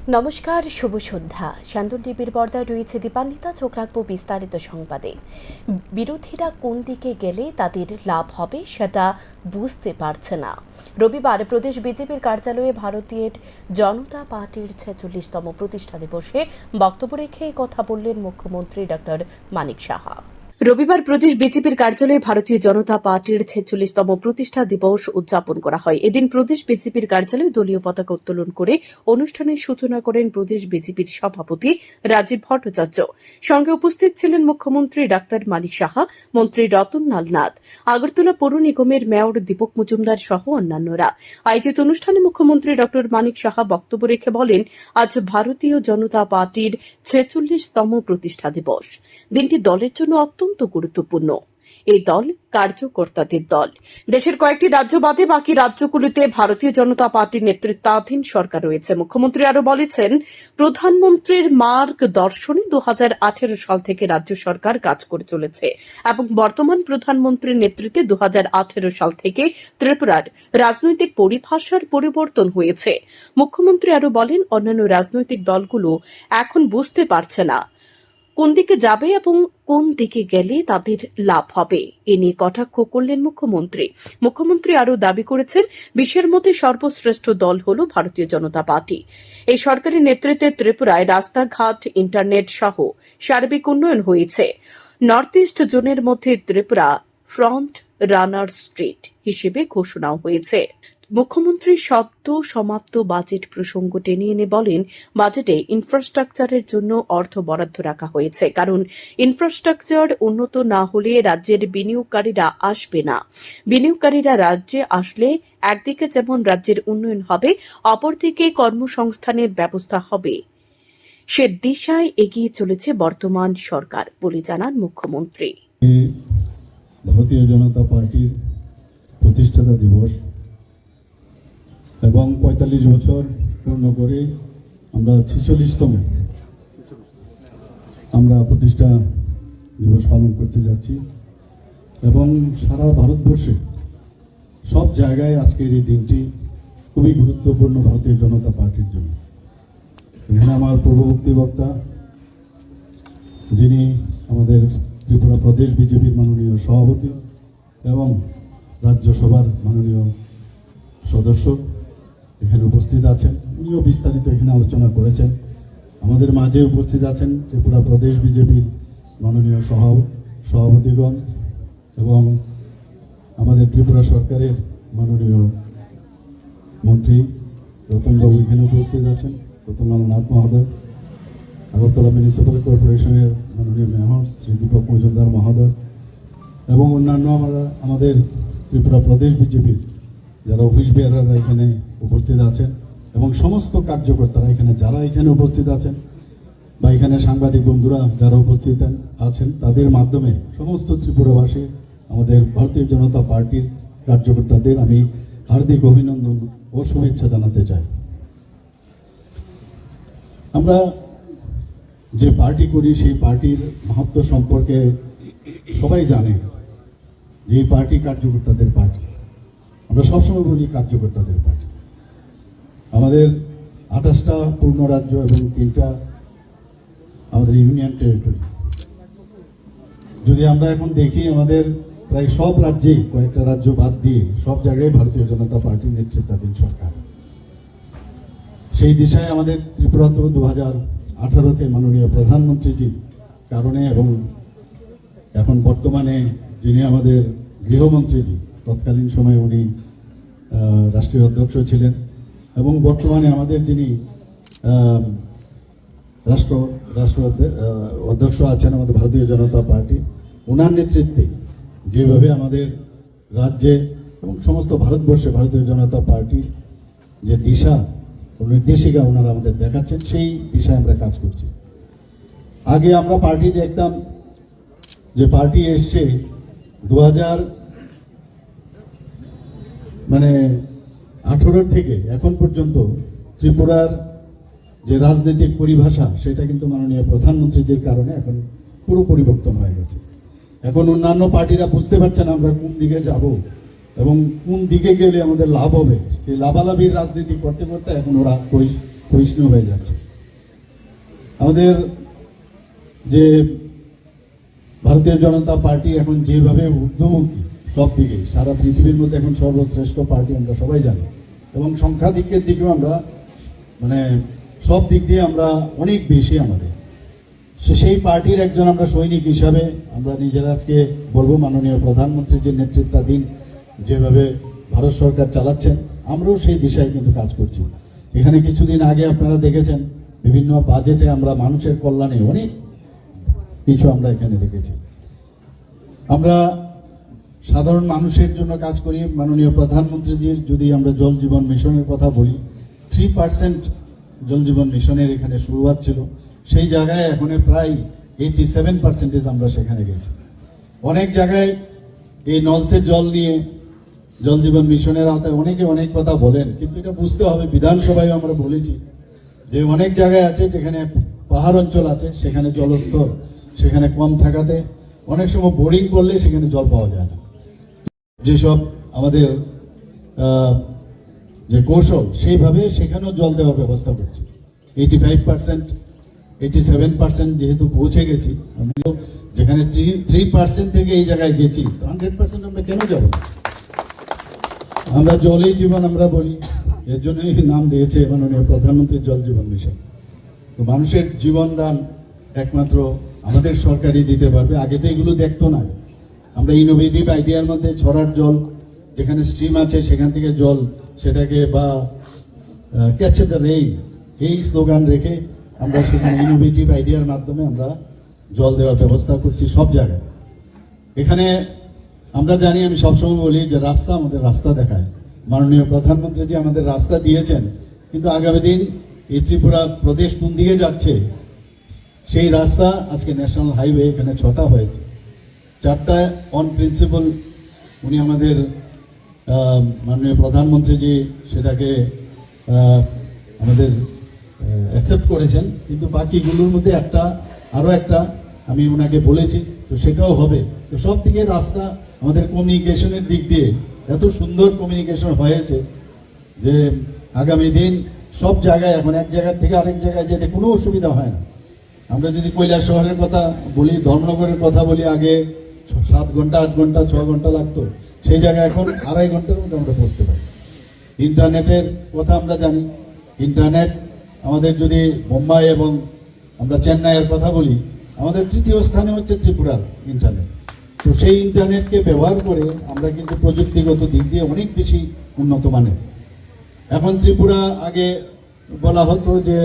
নমস্কার, শুভ সন্ধ্যা। শান্তন টিভির পর্দায় রয়েছে দীপান্বিতা। চোখ রাখবো বিস্তারিত সংবাদে। বিরোধীরা কোন দিকে গেলে তাদের লাভ হবে সেটা বুঝতে পারছে না। রবিবার প্রদেশ বিজেপির কার্যালয়ে ভারতীয় জনতা পার্টির 46তম প্রতিষ্ঠা দিবসে বক্তব্য রেখে কথা বললেন মুখ্যমন্ত্রী ডক্টর মানিক সাহা। রবিবার প্রদেশ বিজেপির কার্যালয়ে ভারতীয় জনতা পার্টির 46তম প্রতিষ্ঠা দিবস উদযাপন করা হয়। এদিন প্রদেশ বিজেপির কার্যালয়ে দলীয় পতাকা উত্তোলন করে অনুষ্ঠানের সূচনা করেন প্রদেশ বিজেপির সভাপতি রাজীব ভট্টাচার্য। সঙ্গে উপস্থিত ছিলেন মুখ্যমন্ত্রী ডাক্তার মানিক সাহা, মন্ত্রী রতনলাল নাথ, আগরতলা পৌর নিগমের মেয়র দীপক মজুমদার সহ অন্যান্যরা। আয়োজিত অনুষ্ঠানে মুখ্যমন্ত্রী ডক্টর মানিক সাহা বক্তব্য রেখে বলেন, আজ ভারতীয় জনতা পার্টির 46তম প্রতিষ্ঠা দিবস। দিনটি দলের জন্য অত্যন্ত গুরুত্বপূর্ণ। এই দল কার্যকর্তাদের দল। দেশের কয়েকটি রাজ্য বাদে বাকি রাজ্যগুলিতে ভারতীয় জনতা পার্টির নেতৃত্বাধীন সরকার রয়েছে। মুখ্যমন্ত্রী আরো বলেছেন, প্রধানমন্ত্রীর মার্গদর্শনে 2018 সাল থেকে রাজ্য সরকার কাজ করে চলেছে এবং বর্তমান প্রধানমন্ত্রীর নেতৃত্বে 2018 সাল থেকে ত্রিপুরার রাজনৈতিক পরিভাষার পরিবর্তন হয়েছে। মুখ্যমন্ত্রী আরো বলেন, অন্যান্য রাজনৈতিক দলগুলো এখন বুঝতে পারছে না কোন দিকে যাবে এবং কোন দিকে গেলে তাদের লাভ হবে। এ নিয়ে কটাক্ষ করলেন মুখ্যমন্ত্রী আরও দাবি করেছেন, বিশ্বের মধ্যে সর্বশ্রেষ্ঠ দল হল ভারতীয় জনতা পার্টি। এই সরকারের নেতৃত্বে ত্রিপুরায় রাস্তাঘাট, ইন্টারনেট সহ সার্বিক উন্নয়ন হয়েছে। নর্থ ইস্ট জোনের মধ্যে ত্রিপুরা ফ্রন্ট রানার স্টেট হিসেবে ঘোষণাও হয়েছে। মুখ্যমন্ত্রী সদ্য সমাপ্ত বাজেট প্রসঙ্গ টেনে এনে বলেন, বাজেটে ইনফ্রাস্ট্রাকচারের জন্য অর্থ বরাদ্দ রাখা হয়েছে, কারণ ইনফ্রাস্ট্রাকচার উন্নত না হলে রাজ্যের বিনিয়োগকারীরা আসবে না। বিনিয়োগকারীরা রাজ্যে আসলে একদিকে যেমন রাজ্যের উন্নয়ন হবে, অপরদিকে কর্মসংস্থানের ব্যবস্থা হবে। সে দিশায় এগিয়ে চলেছে বর্তমান সরকার বলে জানান মুখ্যমন্ত্রী। ভারতীয় জনতা পার্টির প্রতিষ্ঠাতা দিবস এবং 45 বছর পূর্ণ করে আমরা 46তম প্রতিষ্ঠা দিবস পালন করতে যাচ্ছি এবং সারা ভারতবর্ষে সব জায়গায় আজকের এই দিনটি খুবই গুরুত্বপূর্ণ ভারতীয় জনতা পার্টির জন্য। এখানে আমার পূর্ববর্তী বক্তা, যিনি আমাদের ত্রিপুরা প্রদেশ বিজেপির মাননীয় সভাপতি এবং রাজ্যসভার মাননীয় সদস্য এখানে উপস্থিত আছেন, উনিও বিস্তারিত এখানে আলোচনা করেছেন। আমাদের মাঝে উপস্থিত আছেন ত্রিপুরা প্রদেশ বিজেপির মাননীয় সভাপতিগণ এবং আমাদের ত্রিপুরা সরকারের মাননীয় মন্ত্রী রতনবাবু এখানে উপস্থিত আছেন, রতনলাল নাথ মহোদয়, আগরতলা মিউনিসিপ্যাল কর্পোরেশনের মাননীয় মেয়র শ্রী দীপক মজুমদার মহোদয় এবং অন্যান্য আমাদের ত্রিপুরা প্রদেশ বিজেপির যারা অফিস বেয়ারাররা এখানে উপস্থিত আছেন এবং সমস্ত কার্যকর্তারা যারা এখানে উপস্থিত আছেন বা এখানে সাংবাদিক বন্ধুরা যারা উপস্থিত আছেন, তাদের মাধ্যমে সমস্ত ত্রিপুরাবাসী, আমাদের ভারতীয় জনতা পার্টির কার্যকর্তাদের আমি হার্দিক অভিনন্দন ও শুভেচ্ছা জানাতে চাই। আমরা যে পার্টি করি সেই পার্টির মাহাত্ম্য সম্পর্কে সবাই জানে যে এই পার্টি কার্যকর্তাদের পার্টি। আমরা সবসময় বলি কার্যকর্তাদের পার্টি। আমাদের 28টা পূর্ণ রাজ্য এবং 3টা আমাদের ইউনিয়ন টেরিটরি। যদি আমরা এখন দেখি, আমাদের প্রায় সব রাজ্যেই, কয়েকটা রাজ্য বাদ দিয়ে সব জায়গায় ভারতীয় জনতা পার্টির নেতৃত্বাধীন সরকার। সেই দিশায় আমাদের ত্রিপুরা তো 2018-তে মাননীয় প্রধানমন্ত্রীজির কারণে এবং এখন বর্তমানে যিনি আমাদের গৃহমন্ত্রীজি, তৎকালীন সময়ে উনি রাষ্ট্রীয় অধ্যক্ষ ছিলেন এবং বর্তমানে আমাদের যিনি রাষ্ট্র অধ্যক্ষ আছেন আমাদের ভারতীয় জনতা পার্টি, ওনার নেতৃত্বে যেভাবে আমাদের রাজ্যে এবং সমস্ত ভারতবর্ষে ভারতীয় জনতা পার্টির যে দিশা ও নির্দেশিকা ওনারা আমাদের দেখাচ্ছেন, সেই দিশায় আমরা কাজ করছি। আগে আমরা পার্টি দেখতাম যে পার্টি এসছে 2018 থেকে এখন পর্যন্ত ত্রিপুরার যে রাজনৈতিক পরিভাষা সেটা কিন্তু মাননীয় প্রধানমন্ত্রীদের কারণে এখন পুরো পরিবর্তন হয়ে গেছে। এখন অন্যান্য পার্টিরা বুঝতে পারছে না আমরা কোন দিকে যাব এবং কোন দিকে গেলে আমাদের লাভ হবে। এই লাভালাভির রাজনীতি করতে করতে এখন ওরা ক্ষয়িষ্ণু হয়ে যাচ্ছে। আমাদের যে ভারতীয় জনতা পার্টি এখন যেভাবে ঊর্ধ্বমুখী সব দিকে, সারা পৃথিবীর মধ্যে এখন সর্বশ্রেষ্ঠ পার্টি আমরা সবাই জানি, এবং সংখ্যাধিক্যের দিকেও আমরা মানে সব দিক দিয়ে আমরা অনেক বেশি আমাদের। সেই পার্টির একজন আমরা সৈনিক হিসাবে আমরা নিজেরা আজকে বলবো, মাননীয় প্রধানমন্ত্রীর যে নেতৃত্বাধীন যেভাবে ভারত সরকার চালাচ্ছেন, আমরাও সেই দিশায় কিন্তু কাজ করছি। এখানে কিছুদিন আগে আপনারা দেখেছেন বিভিন্ন বাজেটে আমরা মানুষের কল্যাণে অনেক কিছু আমরা এখানে রেখেছি। আমরা সাধারণ মানুষের জন্য কাজ করি। মাননীয় প্রধানমন্ত্রীজির যদি আমরা জল জীবন মিশনের কথা বলি, 3% জল জীবন মিশনের এখানে শুরুয়াত ছিল, সেই জায়গায় এখন প্রায় 87% আমরা সেখানে গেছি। অনেক জায়গায় এই নলসের জল নিয়ে জল জীবন মিশনের আওতায় অনেকে অনেক কথা বলেন, কিন্তু এটা বুঝতে হবে, বিধানসভায় আমরা বলেছি যে অনেক জায়গায় আছে যেখানে পাহাড় অঞ্চল আছে, সেখানে জলস্তর সেখানে কম থাকাতে অনেক সময় বোরিং করলে সেখানে জল পাওয়া যায় না। যেসব আমাদের যে কৌশল, সেইভাবে সেখানেও জল দেওয়ার ব্যবস্থা করছি। 85%, 87% যেহেতু পৌঁছে গেছি, যেখানে 3% থেকে এই জায়গায় গেছি, 100% আমরা কেন যাব? আমরা জলেই জীবন আমরা বলি, এর জন্যই নাম দিয়েছে মাননীয় প্রধানমন্ত্রীর জল জীবন মিশন। তো মানুষের জীবন দান একমাত্র আমাদের সরকারই দিতে পারবে। আগে তো এগুলো দেখতো না। আমরা ইনোভেটিভ আইডিয়ার মধ্যে ছড়ার জল, যেখানে স্ট্রিম আছে সেখান থেকে জল, সেটাকে বা ক্যাচ দ্য রেইন এই স্লোগান রেখে আমরা সেখানে ইনোভেটিভ আইডিয়ার মাধ্যমে আমরা জল দেওয়ার ব্যবস্থা করছি সব জায়গায়। এখানে আমরা জানি, আমি সবসময় বলি যে রাস্তা আমাদের রাস্তা দেখায়। মাননীয় প্রধানমন্ত্রী যে আমাদের রাস্তা দিয়েছেন, কিন্তু আগামী দিন এই ত্রিপুরা প্রদেশ কোন দিকে যাচ্ছে সেই রাস্তা, আজকে ন্যাশনাল হাইওয়ে এখানে 6টা হয়েছে, 4টা অন প্রিন্সিপাল উনি আমাদের মাননীয় প্রধানমন্ত্রীজি সেটাকে আমাদের অ্যাকসেপ্ট করেছেন, কিন্তু বাকিগুলোর মধ্যে আরও একটা আমি ওনাকে বলেছি, তো সেটাও হবে। তো সব দিকে রাস্তা, আমাদের কমিউনিকেশনের দিক দিয়ে এত সুন্দর কমিউনিকেশন হয়েছে যে আগামী দিন সব জায়গায় এখন এক জায়গা থেকে আরেক জায়গায় যেতে কোনো অসুবিধা হয় না। আমরা যদি কৈলাস শহরের কথা বলি, ধর্মনগরের কথা বলি, আগে 7 ঘন্টা 8 ঘন্টা 6 ঘন্টা লাগতো, সেই জায়গায় এখন 2.5 ঘন্টার মধ্যে আমরা পৌঁছতে পারি। ইন্টারনেটের কথা আমরা জানি, ইন্টারনেট আমাদের যদি মুম্বাই এবং আমরা চেন্নাইয়ের কথা বলি, আমাদের 3য় স্থানে হচ্ছে ত্রিপুরার ইন্টারনেট। তো সেই ইন্টারনেটকে ব্যবহার করে আমরা কিন্তু প্রযুক্তিগত দিক দিয়ে অনেক বেশি উন্নত মানের। এখন ত্রিপুরা, আগে বলা হতো যে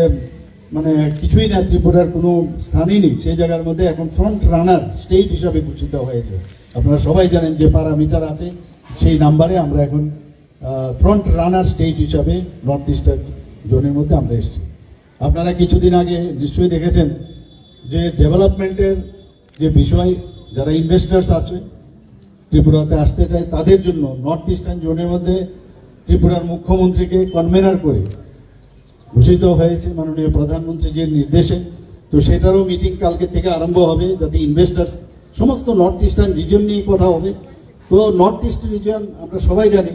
মানে কিছুই না, ত্রিপুরার কোনো স্থানই নেই, সেই জায়গার মধ্যে এখন ফ্রন্ট রানার স্টেট হিসাবে ঘোষিত হয়েছে। আপনারা সবাই জানেন যে প্যারামিটার আছে, সেই নাম্বারে আমরা এখন ফ্রন্ট রানার স্টেট হিসাবে নর্থ ইস্টার্ন জোনের মধ্যে আমরা এসেছি। আপনারা কিছুদিন আগে নিশ্চয়ই দেখেছেন যে ডেভেলপমেন্টের যে বিষয়, যারা ইনভেস্টার্স আছে ত্রিপুরাতে আসতে চায়, তাদের জন্য নর্থ ইস্টার্ন জোনের মধ্যে ত্রিপুরার মুখ্যমন্ত্রীকে কনভেনার করে ঘোষিত হয়েছে মাননীয় প্রধানমন্ত্রীজির নির্দেশে। তো সেটারও মিটিং কালকে থেকে আরম্ভ হবে, যাতে ইনভেস্টার্স সমস্ত নর্থ ইস্টার্ন রিজন নিয়ে কথা হবে। তো নর্থ ইস্ট রিজন আমরা সবাই জানি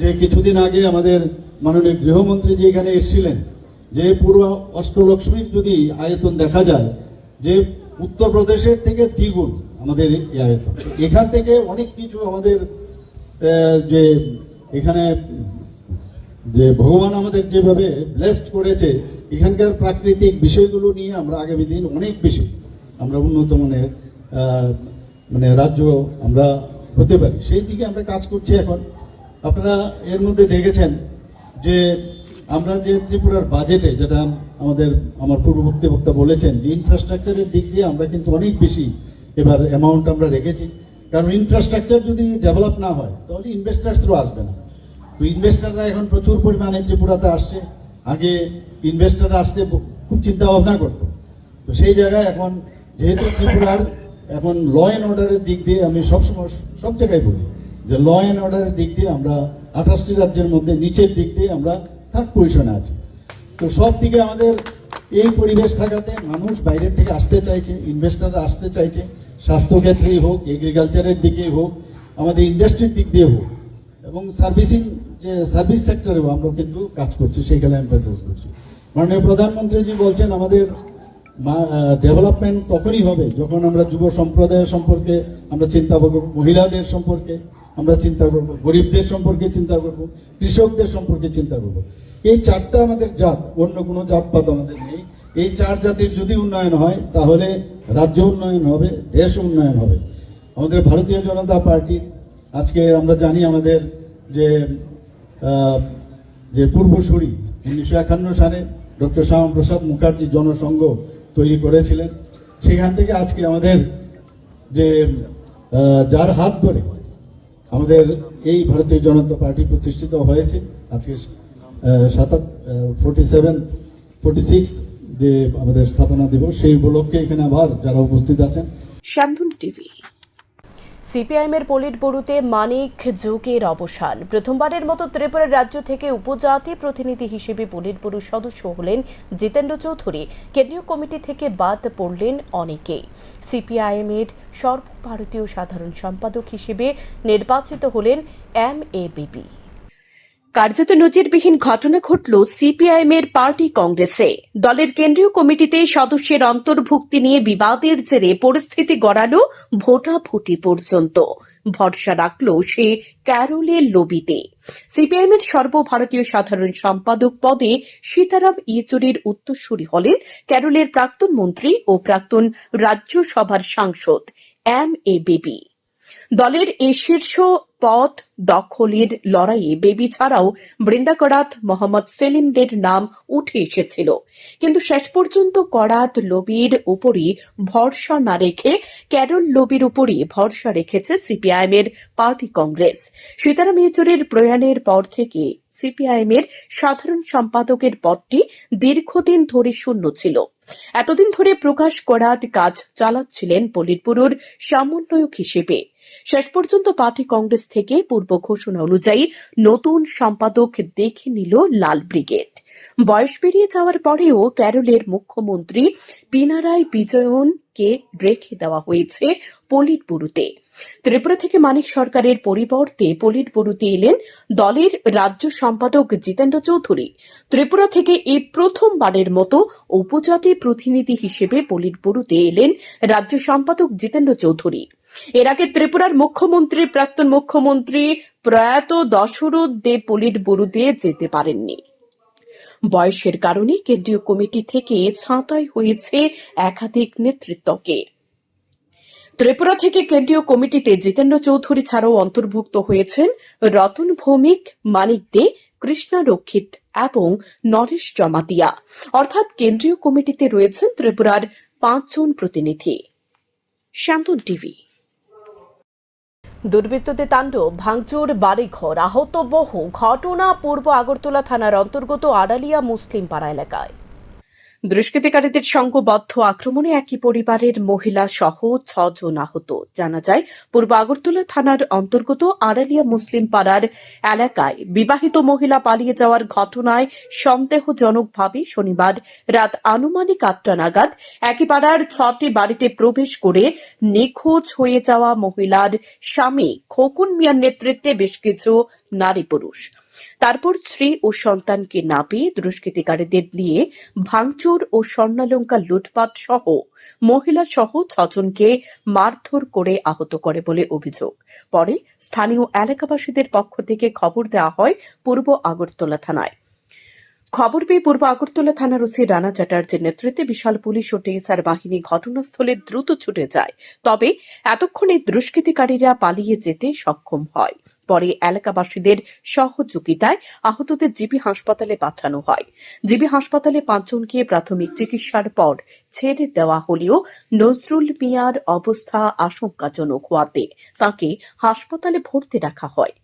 যে কিছুদিন আগে আমাদের মাননীয় গৃহমন্ত্রী যে এখানে এসেছিলেন, যে পুরো অষ্টলক্ষ্মীর যদি আয়তন দেখা যায়, যে উত্তরপ্রদেশের থেকে দ্বিগুণ আমাদের এই আয়তন। এখান থেকে অনেক কিছু আমাদের যে এখানে যে ভগবান আমাদের যেভাবে ব্লেসড করেছে, এখানকার প্রাকৃতিক বিষয়গুলো নিয়ে আমরা আগামী দিন অনেক বেশি আমরা উন্নত মানের মানে রাজ্য আমরা হতে পারি, সেই দিকে আমরা কাজ করছি এখন। আপনারা এর মধ্যে দেখেছেন যে আমরা যে ত্রিপুরার বাজেটে, যেটা আমার পূর্ববর্তী বক্তা বলেছেন, যে ইনফ্রাস্ট্রাকচারের দিক দিয়ে আমরা কিন্তু অনেক বেশি এবার অ্যামাউন্ট আমরা রেখেছি। কারণ ইনফ্রাস্ট্রাকচার যদি ডেভেলপ না হয় তাহলে ইনভেস্টার্সরাও আসবে না। তো ইনভেস্টাররা এখন প্রচুর পরিমাণে ত্রিপুরাতে আসছে, আগে ইনভেস্টাররা আসতে খুব চিন্তা ভাবনা করতো। তো সেই জায়গায় এখন যেহেতু ত্রিপুরার এখন ল অ্যান্ড অর্ডারের দিক দিয়ে, আমি সবসময় সব জায়গায় বলি যে ল অ্যান্ড অর্ডারের দিক দিয়ে আমরা 28টি রাজ্যের মধ্যে নিচের দিক দিয়ে আমরা 3rd পজিশনে আছি। তো সব দিকে আমাদের এই পরিবেশ থাকাতে মানুষ বাইরের থেকে আসতে চাইছে, ইনভেস্টাররা আসতে চাইছে, স্বাস্থ্যক্ষেত্রেই হোক, এগ্রিকালচারের দিকেই হোক, আমাদের ইন্ডাস্ট্রির দিক দিয়ে হোক, এবং সার্ভিসিং যে সার্ভিস সেক্টরেও আমরা কিন্তু কাজ করছি, সেইখানে এমফাসাইজ করছি। মাননীয় প্রধানমন্ত্রীজি বলছেন আমাদের ডেভেলপমেন্ট তখনই হবে যখন আমরা যুব সম্প্রদায়ের সম্পর্কে আমরা চিন্তা করব, মহিলাদের সম্পর্কে আমরা চিন্তা করব, গরিবদের সম্পর্কে চিন্তা করব, কৃষকদের সম্পর্কে চিন্তা করব। এই চারটা আমাদের জাত, অন্য কোনো জাতপাত আমাদের নেই। এই চার জাতির যদি উন্নয়ন হয় তাহলে রাজ্য উন্নয়ন হবে, দেশ উন্নয়ন হবে। আমাদের ভারতীয় জনতা পার্টি আজকে আমরা জানি আমাদের যে পূর্বসূরি 1951 সালে ডক্টর শ্যামাপ্রসাদ মুখার্জি জনসংঘ তৈরি করেছিলেন। সেখান থেকে আজকে আমাদের যার হাত ধরে আমাদের এই ভারতীয় জনতা পার্টি প্রতিষ্ঠিত হয়েছে, আজকে 46 যে আমাদের স্থাপনা দিবস, সেই উপলক্ষে এখানে আবার যারা উপস্থিত আছেন। শান্তন টিভি। সিপিআইএমের পলিট ব্যুরোতে মানিক যোগের অবসান। প্রথমবারের মতো ত্রিপুরা রাজ্য থেকে উপজাতি প্রতিনিধি হিসেবে পলিট ব্যুরোর সদস্য হলেন জিতেন্দ্র চৌধুরী। কেন্দ্রীয় কমিটি থেকে বাদ পড়লেন অনেকেই। সিপিআইএমের সর্বভারতীয় সাধারণ সম্পাদক হিসেবে নির্বাচিত হলেন MABP। কার্যত নজিরবিহীন ঘটনা ঘটল সিপিআইএমের পার্টি কংগ্রেসে। দলের কেন্দ্রীয় কমিটিতে সদস্যের অন্তর্ভুক্তি নিয়ে বিবাদের জেরে পরিস্থিতি গড়ালো ভোটাভুটি পর্যন্ত। ভরসা রাখল সে ক্যারোলের লবিতে। সিপিআইএমের সর্বভারতীয় সাধারণ সম্পাদক পদে সীতারাম ইয়েচুরির উত্তরসূরি হলেন ক্যারোলের প্রাক্তন মন্ত্রী ও প্রাক্তন রাজ্যসভার সাংসদ MABP। দলের এই শীর্ষ পদ দখলের লড়াইয়ে বেবি ছাড়াও বৃন্দা করাত, মোহাম্মদ সেলিমদের নাম উঠে এসেছিল, কিন্তু শেষ পর্যন্ত করাত লবির উপরই ভরসা না রেখে ক্যারল লবির উপরই ভরসা রেখেছে সিপিআইএমের পার্টি কংগ্রেস। সীতারাম ইয়েচুরির প্রয়াণের পর থেকে সিপিআইএমের সাধারণ সম্পাদকের পদটি দীর্ঘদিন ধরে শূন্য ছিল। এতদিন ধরে প্রকাশ করাত কাজ চালাচ্ছিলেন পলিট ব্যুরোর সমন্বয়ক হিসেবে। শেষ পর্যন্ত পার্টি কংগ্রেস থেকে পূর্ব ঘোষণা অনুযায়ী নতুন সম্পাদক দেখে নিল লাল ব্রিগেড। বয়স পেরিয়ে যাওয়ার পরেও ক্যারলের মুখ্যমন্ত্রী পিনারাই বিজয়নকে রেখে দেওয়া হয়েছে পলিট ব্যুরোতে। ত্রিপুরা থেকে মানিক সরকারের পরিবর্তে পলিট ব্যুরোতে এলেন দলের রাজ্য সম্পাদক জিতেন্দ্র চৌধুরী। ত্রিপুরা থেকে এই প্রথমবারের মতো উপজাতি প্রতিনিধি হিসেবে পলিট ব্যুরোতে এলেন রাজ্য সম্পাদক জিতেন্দ্র চৌধুরী। এর আগে ত্রিপুরার মুখ্যমন্ত্রী, প্রাক্তন মুখ্যমন্ত্রী প্রয়াত দশরথ দেব পলিট ব্যুরোতে যেতে পারেননি। বয়সের কারণে কেন্দ্রীয় কমিটি থেকে ছাঁটাই হয়েছে একাধিক নেতৃত্বকে। ত্রিপুরা থেকে কেন্দ্রীয় কমিটিতে জিতেন্দ্র চৌধুরী ছাড়াও অন্তর্ভুক্ত হয়েছেন রতন ভৌমিক, মানিক দে, কৃষ্ণা রক্ষিত এবং নরেশ জমাতিয়া। অর্থাৎ কেন্দ্রীয় কমিটিতে রয়েছেন ত্রিপুরার 5 জন প্রতিনিধি। শান্তন টিভি। দুর্বৃত্তদের তাণ্ডব, ভাঙচুর, বাড়িঘর, আহত বহু। ঘটনা পূর্ব আগরতলা থানার অন্তর্গত আড়ালিয়া মুসলিম পাড়া এলাকায়। দুষ্কৃতিকারীদের সংঘবদ্ধ আক্রমণে একই পরিবারের মহিলা সহ 6 জন আহত। জানা যায়, পূর্ব আগরতলা থানার অন্তর্গত আড়ালিয়া মুসলিম পাড়ার এলাকায় বিবাহিত মহিলা পালিয়ে যাওয়ার ঘটনায় সন্দেহজনকভাবে শনিবার রাত আনুমানিক 8টা নাগাদ একই পাড়ার 6টি বাড়িতে প্রবেশ করে নিখোঁজ হয়ে যাওয়া মহিলার স্বামী খোকন মিয়ার নেতৃত্বে বেশ কিছু নারী পুরুষ। তারপর স্ত্রী ও সন্তানকে না পেয়ে দুষ্কৃতিকারীদের নিয়ে ভাঙচুর ও স্বর্ণালঙ্কার লুটপাট সহ মহিলা সহ 6 জনকে মারধর করে আহত করে বলে অভিযোগ। পরে স্থানীয় এলাকাবাসীদের পক্ষ থেকে খবর দেওয়া হয় পূর্ব আগরতলা থানায়। খবর পেয়ে পূর্ব আগরতলা থানার ওসি রানা চ্যাটার্জির নেতৃত্বে বিশাল পুলিশ ও টিএসআর বাহিনী ঘটনাস্থলে দ্রুত ছুটে যায়। তবে এতক্ষণে দুষ্কৃতিকারীরা পালিয়ে যেতে সক্ষম হয়। পরে এলাকাবাসীদের সহযোগিতায় আহতদের জিবি হাসপাতালে পাঠানো হয়। জিবি হাসপাতালে 5 জনকে প্রাথমিক চিকিৎসার পর ছেড়ে দেওয়া হলেও নজরুল মিয়ার অবস্থা আশঙ্কাজনক হওয়াতে তাকে হাসপাতালে ভর্তি রাখা হয়।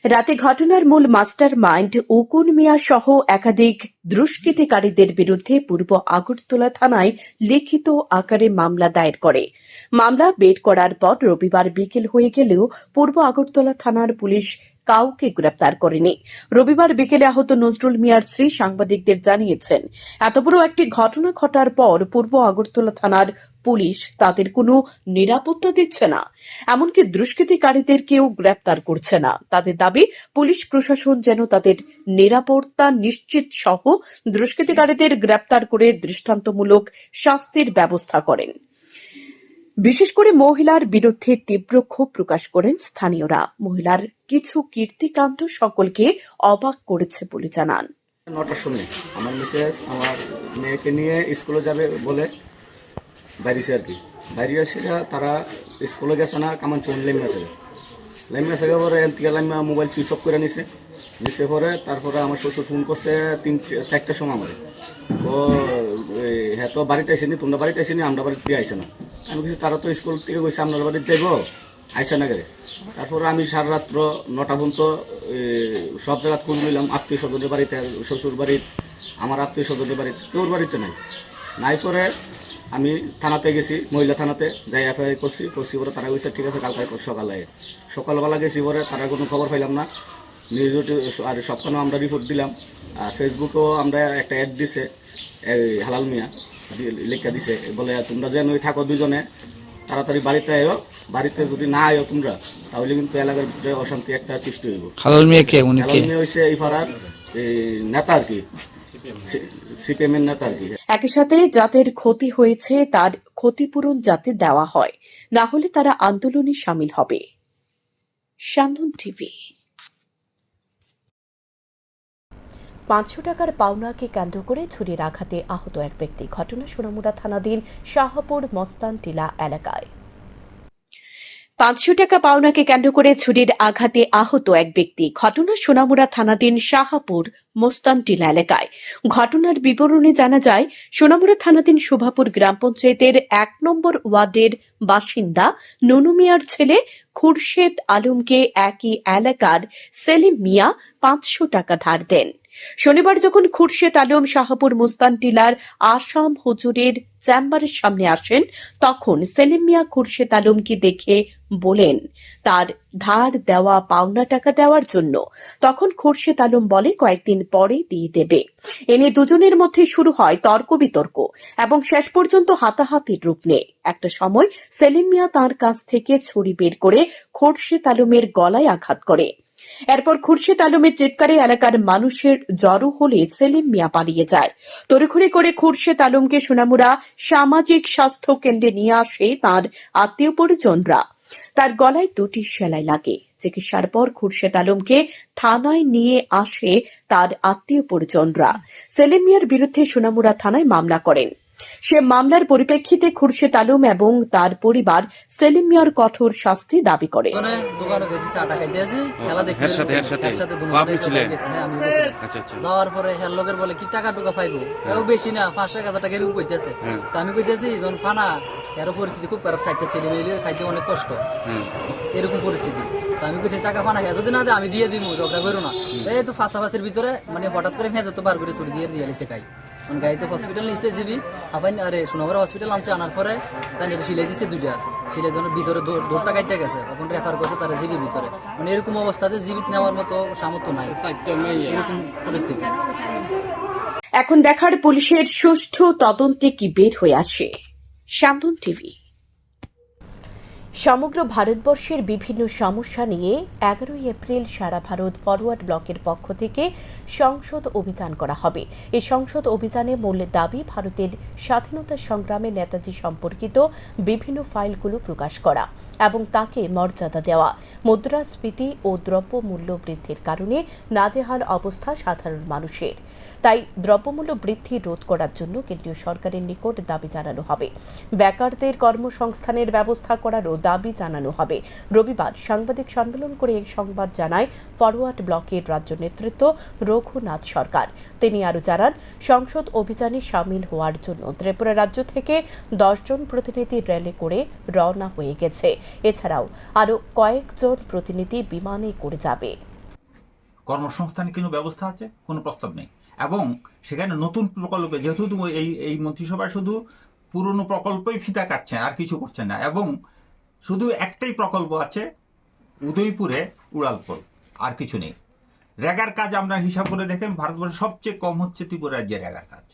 রাতে ঘটনার মূল মাস্টার মাইন্ড উকুন মিয়া সহ একাধিক দুষ্কৃতিকারীদের বিরুদ্ধে পূর্ব আগরতলা থানায় লিখিত আকারে মামলা দায়ের করে। মামলা বের করার পর রবিবার বিকেল হয়ে গেলেও পূর্ব আগরতলা থানার পুলিশ কাউকে গ্রেপ্তার করেনি। রবিবার বিকেলে আহত নজরুল মিয়ার স্ত্রী সাংবাদিকদের জানিয়েছেন, এত বড় একটি ঘটনা ঘটার পর পূর্ব আগরতলা থানার পুলিশ তাদের কোনো নিরাপত্তা দিচ্ছে না, এমনকি দুষ্কৃতিকারীদেরকেও গ্রেপ্তার করছে না। তাদের দাবি, পুলিশ প্রশাসন যেন তাদের নিরাপত্তা নিশ্চিত সহ দুষ্কৃতিকারীদের গ্রেপ্তার করে দৃষ্টান্তমূলক শাস্তির ব্যবস্থা করেন। বিশেষ করে মহিলার বিরুদ্ধে তীব্র ক্ষোভ প্রকাশ করেন স্থানীয়রা। মহিলার কিছু কীর্তিকাণ্ড সকলকে অবাক করেছে বলে জানান। 9টার সময় আমার মিসেস আমার মেয়েকে নিয়ে স্কুলে যাবে বলে বাইরেছে আর কি। বাইরে এসে তারা স্কুলে গেছে না, কামান চুন লেমে আছে পরে এনতিকে লাইমা মোবাইল সুইচ অফ করে নিছে পরে তারপরে আমার শ্বশুর ফোন করছে 3-4টার সময় আমার। তো হ্যাঁ তো বাড়িতে আসেনি, তোমরা বাড়িতে আসেনি, আমরা বাড়িতে আইসে না। আমি কিছু তারা তো স্কুল থেকে গেছে আপনার বাড়িতে যাইব, আইসে না গেলে। তারপরে আমি সারা রাত্র 9টা পর্যন্ত সব জায়গা খোঁজ নিলাম, আত্মীয় স্বজনের বাড়িতে, শ্বশুর বাড়ির, আমার আত্মীয় স্বজনের বাড়িতে, কেউর বাড়িতে নাই পরে আমি থানাতে গেছি, মহিলা থানাতে যাই এফআইআর করছি পরে তারা গেছে ঠিক আছে কালকে সকালবেলা গেছি পরে তারা কোনো খবর পাইলাম না। নিউজ আর সবখানেও আমরা রিপোর্ট দিলাম, আর ফেসবুকেও আমরা একটা অ্যাড দিছে, হালাল মিয়া লেখা দিছে বলে তোমরা যেন ওই থাকো দুজনে, তাড়াতাড়ি বাড়িতে আয়ো, বাড়িতে যদি না আয়ো তোমরা তাহলে কিন্তু এলাকার ভিতরে অশান্তি একটা সৃষ্টি হইব। হালাল মিয়া কে? হালাল মিয়া হইছে এই পাড়ার নেতা আর কি, সিপিএমের নেতা আর কি। একই সাথে যাদের ক্ষতি হয়েছে তার ক্ষতিপূরণ যাতে দেওয়া হয়, না হলে তারা আন্দোলনে সামিল হবে। শান্তন টিভি। 500 টাকার পাওনাকে কেন্দ্র করে ছুরির আঘাতে আহত এক ব্যক্তি। ঘটনা সোনামুড়া থানাধীন শাহপুর মস্তান টিলা এলাকায়। 500 টাকা পাওনাকে কেন্দ্র করে ছুরির আঘাতে আহত এক ব্যক্তি। ঘটনা সোনামুড়া থানাধীন শাহপুর মোস্তান টিলা এলাকায়। ঘটনার বিবরণে জানা যায়, সোনামুড়া থানাধীন শোভাপুর গ্রাম পঞ্চায়েতের 1 নম্বর ওয়ার্ডের বাসিন্দা নুনু মিয়ার ছেলে খুরশেদ আলমকে একই এলাকার সেলিম মিয়া 500 টাকা ধার দেন। শনিবার যখন খুরশেদ আলম শাহপুর মুস্তান টিলার আসাম হুজুরের চেম্বারের সামনে আসেন, তখন সেলিম মিয়া খুরশেদ আলমকে দেখে বলেন তার ধার দেওয়া পাওনা টাকা দেওয়ার জন্য। তখন খুরশেদ আলম বলে কয়েকদিন পরে দিয়ে দেবে। এ নিয়ে দুজনের মধ্যে শুরু হয় তর্ক বিতর্ক এবং শেষ পর্যন্ত হাতাহাতির রূপ নেয়। একটা সময় সেলিম মিয়া তাঁর কাছ থেকে ছুরি বের করে খুরশেদ আলমের গলায় আঘাত করে। এরপর খুরশেদ আলমের চিৎকারে এলাকার মানুষের জড়ো হলে সেলিম মিয়া পালিয়ে যায়। তড়িঘড়ি করে খুরশেদ আলমকে সোনামুড়া সামাজিক স্বাস্থ্য কেন্দ্রে নিয়ে আসে তার আত্মীয় পরিজনরা। তার গলায় 2টি সেলাই লাগে। চিকিৎসার পর খুরশেদ আলমকে থানায় নিয়ে আসে তার আত্মীয় পরিজনরা। সেলিম মিয়ার বিরুদ্ধে সোনামুড়া থানায় মামলা করেন। সে মামলার পরিপ্রেক্ষিতে খুরশেদ আলম এবং তার পরিবার সেলিম মিয়ার কঠোর শাস্তি দাবি করে। যাওয়ার পরে হের লগের বলে কি টাকা টুকা পাইবো, বেশি না 500-1000 টাকা এরকম কইতেছে। তা আমি কইতেছি যখন ফানা এর পরিস্থিতি খুব খারাপ, 60টা ছেলে মিলে খাইতে অনেক কষ্ট, এরকম পরিস্থিতি। তা আমি কইতেছি টাকা ফানা হ্যাঁ যদি না দেয় আমি দিয়ে দিব, ঝগড়া করো না। এই তো ফাঁসাফাঁসির ভিতরে মানে হঠাৎ করে ভেজে তো বার করে ছুরি দিয়ে দিয়েছে খাই। গাড়িতে হসপিটাল নিচ্ছে জিবি আপাই, আরে সোনামুড়া হসপিটাল আনছে, আনার পরে তাই সিলাই দিচ্ছে 2টা, সিলাই জন্য ভিতরে দৌড়টা কাটতে গেছে, এখন রেফার করছে তারা জিবির ভিতরে। মানে এরকম অবস্থাতে জীবিত নেওয়ার মতো সামর্থ্য নাই, এরকম পরিস্থিতি। এখন দেখার পুলিশের সুষ্ঠু তদন্তে কি বের হয়ে আসে। শান্তন টিভি। সমগ্র ভারতবর্ষের বিভিন্ন সমস্যা নিয়ে 11 এপ্রিল সারা ভারত ফরওয়ার্ড ব্লকের পক্ষ থেকে সংসদ অভিযান করা হবে। এই সংসদ অভিযানে মূল দাবি ভারতের স্বাধীনতা সংগ্রামে নেতাজি সম্পর্কিত বিভিন্ন ফাইলগুলো প্রকাশ করা এবং তাকে মর্যাদা দেওয়া। মুদ্রাস্ফীতি ও দ্রব্যমূল্য বৃদ্ধির কারণে নাজেহাল অবস্থা সাধারণ মানুষের, তাই দ্রব্যমূল্য বৃদ্ধি রোধ করার জন্য কেন্দ্রীয় সরকারের নিকট দাবি জানানো হবে। বেকারদের কর্মসংস্থানের ব্যবস্থা করারও দাবি জানানো হবে। রবিবার সাংবাদিক সম্মেলন করে এই সংবাদ জানায় ফরওয়ার্ড ব্লকের রাজ্য নেতৃত্ব রঘুনাথ সরকার। তিনি আরও জানান, সংসদ অভিযানে সামিল হওয়ার জন্য ত্রিপুরা রাজ্য থেকে 10 জন প্রতিনিধি র্যালি করে রওনা হয়ে গেছে। এছাড়াও আরও কয়েকজন প্রতিনিধি বিমানে করে যাবে। কর্মসংস্থানের কোনো ব্যবস্থা আছে? কোনো প্রস্তাব নেই। এবং সেখানে নতুন প্রকল্পে যেহেতু এই মন্ত্রিসভায় শুধু পুরনো প্রকল্পই ফিতা কাটছেন, আর কিছু করছেন না। এবং শুধু একটাই প্রকল্প আছে উদয়পুরে উড়ালপুল, আর কিছু নেই। রেগার কাজ আমরা হিসাব করে দেখেন, ভারতবর্ষে সবচেয়ে কম হচ্ছে ত্রিপুরা রাজ্যে রেগার কাজ।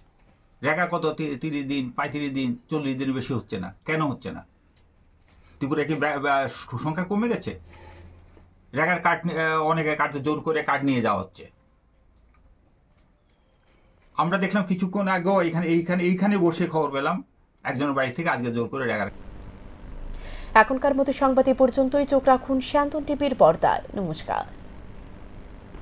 রেগা কত 30 দিন, 35 দিন, 40 দিন বেশি হচ্ছে না। কেন হচ্ছে না? ত্রিপুরা কি সংখ্যা কমে গেছে? রেগার কার্ড অনেকে কার্ড জোর করে কার্ড নিয়ে যাওয়া হচ্ছে। আমরা দেখলাম কিছুক্ষণ আগেও এইখানে বসে খবর পেলাম একজনের বাড়ি থেকে আজকে জোর করে রেগার। এখনকার মতো সংবাদ এ পর্যন্তই। চোখ রাখুন শান্তন টিভির পর্দায়। নমস্কার।